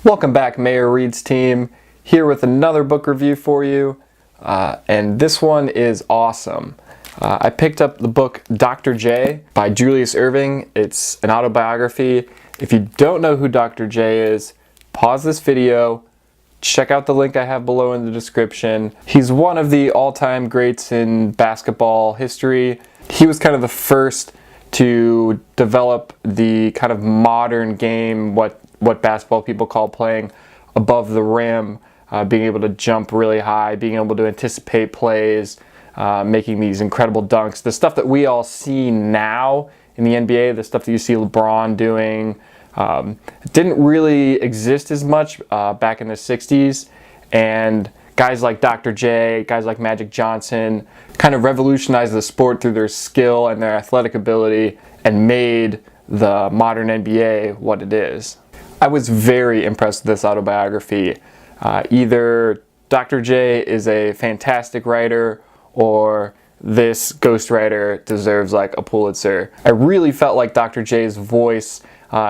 Welcome back, Mayor Reed's team, here with another book review for you, and this one is awesome. I picked up the book Dr. J by Julius Erving. It's an autobiography. If you don't know who Dr. J is, pause this video, check out the link I have below in the description. He's one of the all-time greats in basketball history. He was kind of the first to develop the kind of modern game, what basketball people call playing above the rim, being able to jump really high, being able to anticipate plays, making these incredible dunks. The stuff that we all see now in the NBA, the stuff that you see LeBron doing, didn't really exist as much back in the 60s. And guys like Dr. J, guys like Magic Johnson kind of revolutionized the sport through their skill and their athletic ability and made the modern NBA what it is. I was very impressed with this autobiography. Either Dr. J is a fantastic writer or this ghostwriter deserves like a Pulitzer. I really felt like Dr. J's voice,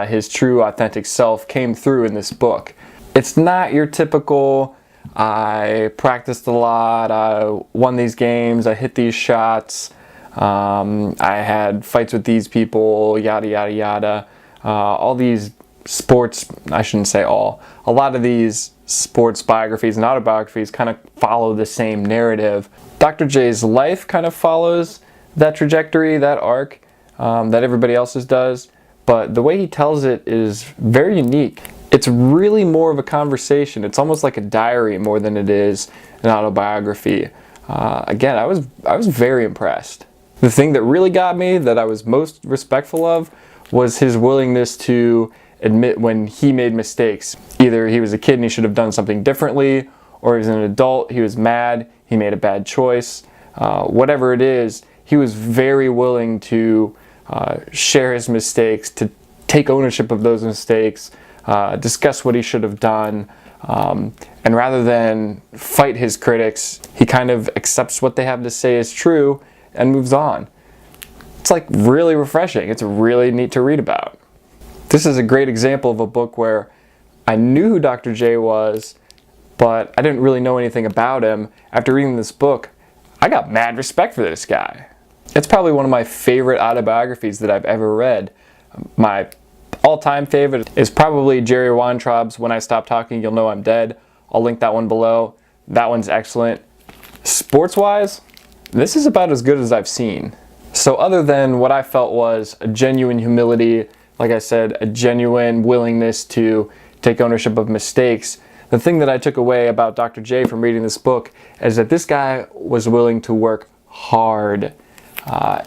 his true authentic self, came through in this book. It's not your typical, I practiced a lot, I won these games, I hit these shots, I had fights with these people, yada yada yada. All these sports, I shouldn't say all, a lot of these sports biographies and autobiographies kind of follow the same narrative. Dr. J's life kind of follows that trajectory, that arc that everybody else's does, but the way he tells it is very unique. It's really more of a conversation. It's almost like a diary more than it is an autobiography. Again, I was very impressed. The thing that really got me, that I was most respectful of, was his willingness to admit when he made mistakes. Either he was a kid and he should have done something differently, or he was an adult, he was mad, he made a bad choice. Whatever it is, he was very willing to share his mistakes, to take ownership of those mistakes, discuss what he should have done, and rather than fight his critics, he kind of accepts what they have to say is true and moves on. It's like really refreshing. It's really neat to read about. This is a great example of a book where I knew who Dr. J was, but I didn't really know anything about him. After reading this book, I got mad respect for this guy. It's probably one of my favorite autobiographies that I've ever read. My all-time favorite is probably Jerry Weintraub's When I Stop Talking, You'll Know I'm Dead. I'll link that one below. That one's excellent. Sports-wise, this is about as good as I've seen. So other than what I felt was a genuine humility, like I said, a genuine willingness to take ownership of mistakes, the thing that I took away about Dr. J from reading this book is that this guy was willing to work hard.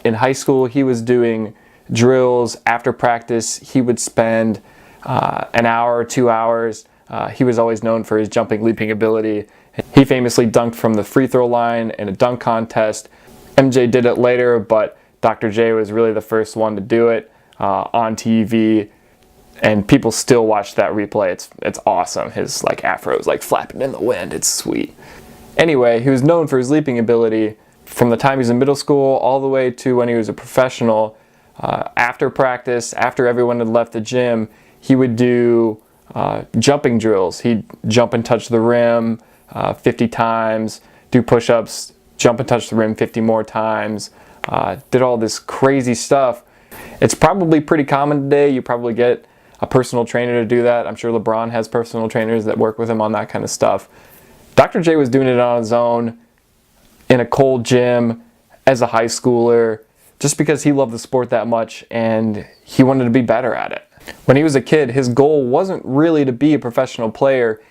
In high school, he was doing drills. After practice, he would spend an hour or 2 hours. He was always known for his jumping, leaping ability. He famously dunked from the free throw line in a dunk contest. MJ did it later, but Dr. J was really the first one to do it on TV, and people still watch that replay. It's awesome. His like afro is like flapping in the wind. It's sweet. Anyway, he was known for his leaping ability from the time he was in middle school all the way to when he was a professional. After practice, after everyone had left the gym, he would do jumping drills. He'd jump and touch the rim 50 times, do push-ups, jump and touch the rim 50 more times, did all this crazy stuff. It's probably pretty common today. You probably get a personal trainer to do that. I'm sure LeBron has personal trainers that work with him on that kind of stuff. Dr. J was doing it on his own in a cold gym as a high schooler just because he loved the sport that much and he wanted to be better at it. When he was a kid, his goal wasn't really to be a professional player.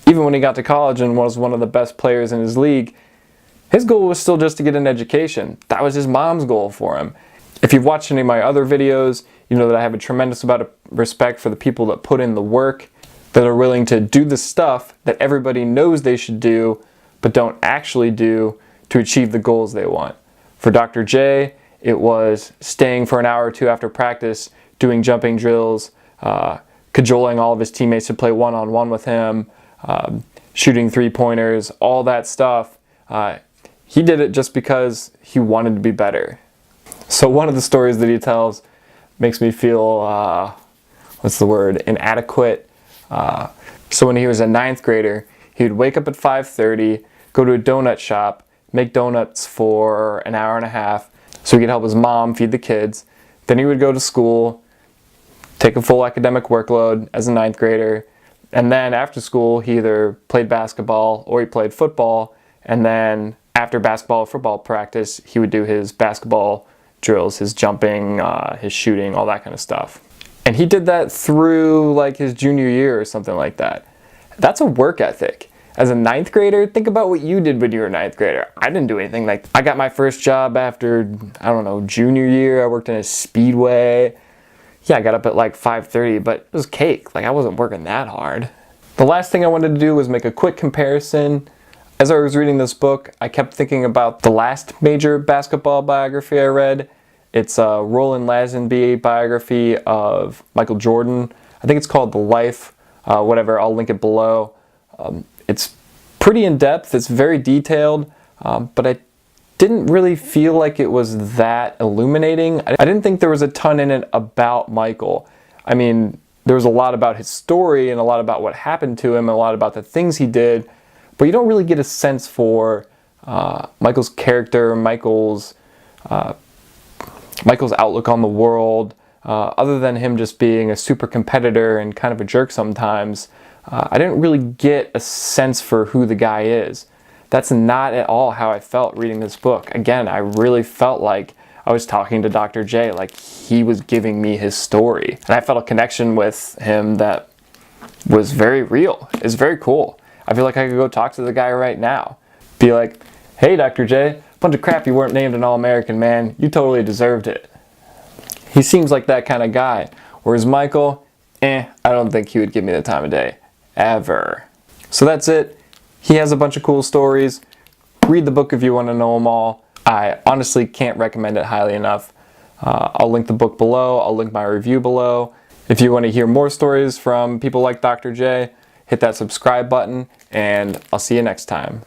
Even when he got to college and was one of the best players in his league, his goal was still just to get an education. That was his mom's goal for him. If you've watched any of my other videos, you know that I have a tremendous amount of respect for the people that put in the work, that are willing to do the stuff that everybody knows they should do, but don't actually do to achieve the goals they want. For Dr. J, it was staying for an hour or two after practice, doing jumping drills, cajoling all of his teammates to play one-on-one with him, shooting three-pointers, all that stuff. He did it just because he wanted to be better. So one of the stories that he tells makes me feel, inadequate. So when he was a ninth grader, he would wake up at 5:30, go to a donut shop, make donuts for an hour and a half so he could help his mom feed the kids. Then he would go to school, take a full academic workload as a ninth grader, and then after school he either played basketball or he played football, and then after basketball or football practice he would do his basketball drills, his jumping, his shooting, all that kind of stuff. And he did that through like his junior year or something like that. That's a work ethic. As a ninth grader, think about what you did when you were a ninth grader. I didn't do anything like that. I got my first job after, I don't know, junior year. I worked in a speedway. Yeah, I got up at like 5:30, but it was cake. Like, I wasn't working that hard. The last thing I wanted to do was make a quick comparison. As I was reading this book, I kept thinking about the last major basketball biography I read. It's a Roland Lazenby biography of Michael Jordan. I think it's called The Life, whatever. I'll link it below. It's pretty in-depth. It's very detailed, but I didn't really feel like it was that illuminating. I didn't think there was a ton in it about Michael. I mean, there was a lot about his story and a lot about what happened to him and a lot about the things he did, but you don't really get a sense for Michael's character, Michael's outlook on the world, other than him just being a super competitor and kind of a jerk sometimes. I didn't really get a sense for who the guy is. That's not at all how I felt reading this book. Again, I really felt like I was talking to Dr. J, like he was giving me his story. And I felt a connection with him that was very real. It's very cool. I feel like I could go talk to the guy right now. Be like, hey Dr. J, bunch of crap you weren't named an All-American, man. You totally deserved it. He seems like that kind of guy. Whereas Michael, I don't think he would give me the time of day. Ever. So that's it. He has a bunch of cool stories. Read the book if you want to know them all. I honestly can't recommend it highly enough. I'll link the book below. I'll link my review below. If you want to hear more stories from people like Dr. J, hit that subscribe button, and I'll see you next time.